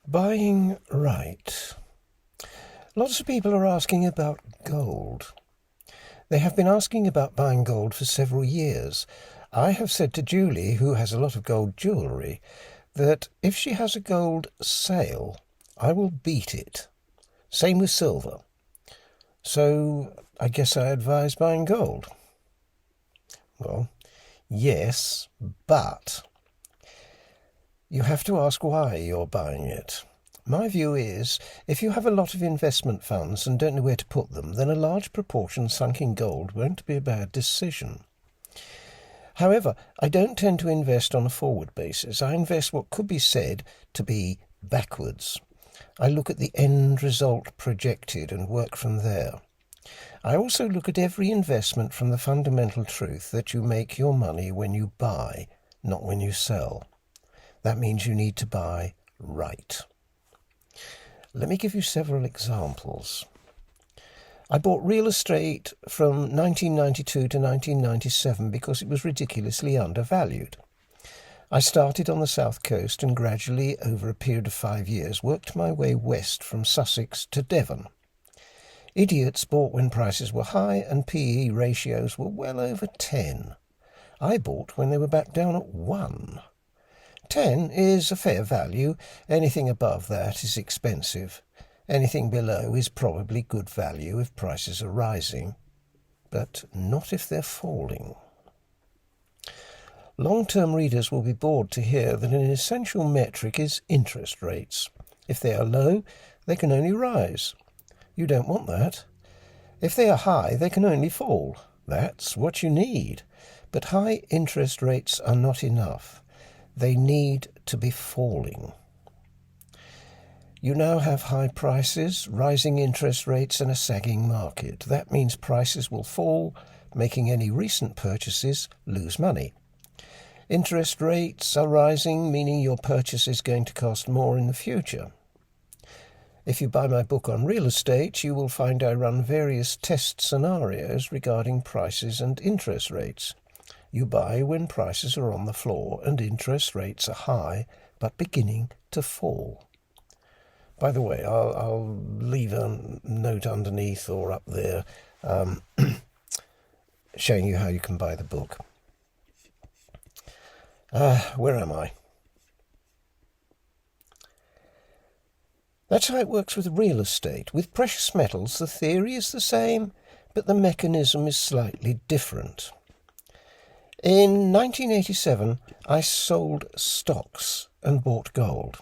Buying right. Lots of people are asking about gold. They have been asking about buying gold for several years. I have said to Julie, who has a lot of gold jewellery, that if she has a gold sale, I will beat it. Same with silver. So I guess I advise buying gold. Well, yes, but you have to ask why you're buying it. My view is, if you have a lot of investment funds and don't know where to put them, then a large proportion sunk in gold won't be a bad decision. However, I don't tend to invest on a forward basis. I invest what could be said to be backwards. I look at the end result projected and work from there. I also look at every investment from the fundamental truth that you make your money when you buy, not when you sell. That means you need to buy right. Let me give you several examples. I bought real estate from 1992 to 1997 because it was ridiculously undervalued. I started on the south coast and gradually, over a period of 5 years, worked my way west from Sussex to Devon. Idiots bought when prices were high and PE ratios were well over 10. I bought when they were back down at 1. 10 is a fair value. Anything above that is expensive. Anything below is probably good value if prices are rising, but not if they're falling. Long-term readers will be bored to hear that an essential metric is interest rates. If they are low, they can only rise. You don't want that. If they are high, they can only fall. That's what you need. But high interest rates are not enough. They need to be falling. You now have high prices, rising interest rates and a sagging market. That means prices will fall, making any recent purchases lose money. Interest rates are rising, meaning your purchase is going to cost more in the future. If you buy my book on real estate, you will find I run various test scenarios regarding prices and interest rates. You buy when prices are on the floor and interest rates are high, but beginning to fall. By the way, I'll leave a note underneath or up there showing you how you can buy the book. Where am I? That's how it works with real estate. With precious metals, the theory is the same, but the mechanism is slightly different. In 1987, I sold stocks and bought gold.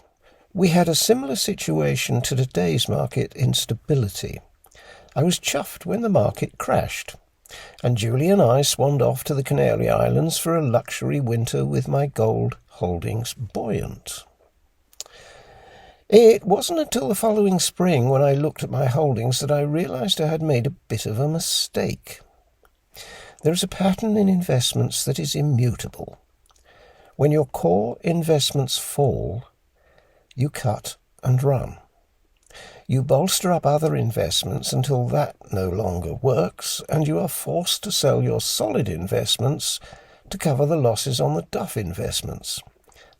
We had a similar situation to today's market instability. I was chuffed when the market crashed, and Julie and I swanned off to the Canary Islands for a luxury winter with my gold holdings buoyant. It wasn't until the following spring, when I looked at my holdings, that I realized I had made a bit of a mistake. There is a pattern in investments that is immutable. When your core investments fall, you cut and run. You bolster up other investments until that no longer works, and you are forced to sell your solid investments to cover the losses on the duff investments.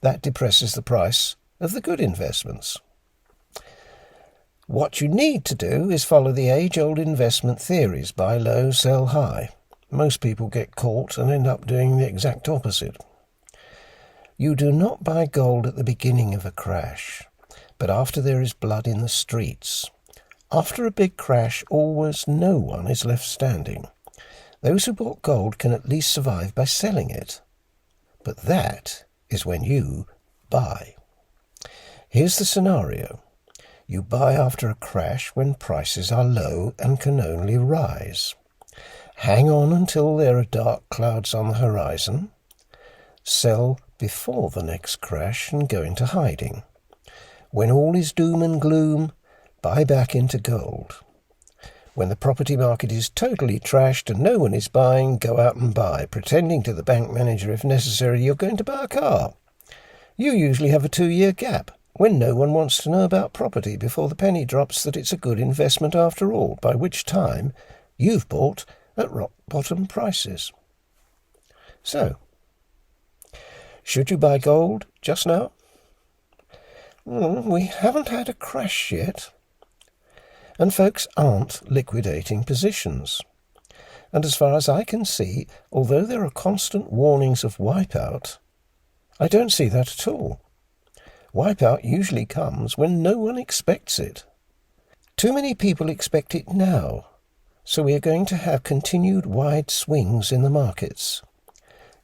That depresses the price of the good investments. What you need to do is follow the age-old investment theories: buy low, sell high. Most people get caught and end up doing the exact opposite. You do not buy gold at the beginning of a crash, but after there is blood in the streets. After a big crash, almost no one is left standing. Those who bought gold can at least survive by selling it. But that is when you buy. Here's the scenario. You buy after a crash when prices are low and can only rise. Hang on until there are dark clouds on the horizon. Sell before the next crash and go into hiding. When all is doom and gloom, buy back into gold. When the property market is totally trashed and no one is buying, go out and buy, pretending to the bank manager if necessary you're going to buy a car. You usually have a 2-year gap when no one wants to know about property before the penny drops that it's a good investment after all, by which time you've bought at rock bottom prices. So, should you buy gold just now? We haven't had a crash yet, and folks aren't liquidating positions. And as far as I can see, although there are constant warnings of wipeout, I don't see that at all. Wipeout usually comes when no one expects it. Too many people expect it now, so we are going to have continued wide swings in the markets.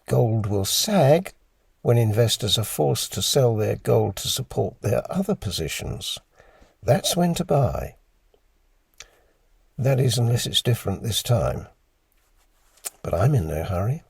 Gold will sag when investors are forced to sell their gold to support their other positions. That's when to buy. That is, unless it's different this time. But I'm in no hurry.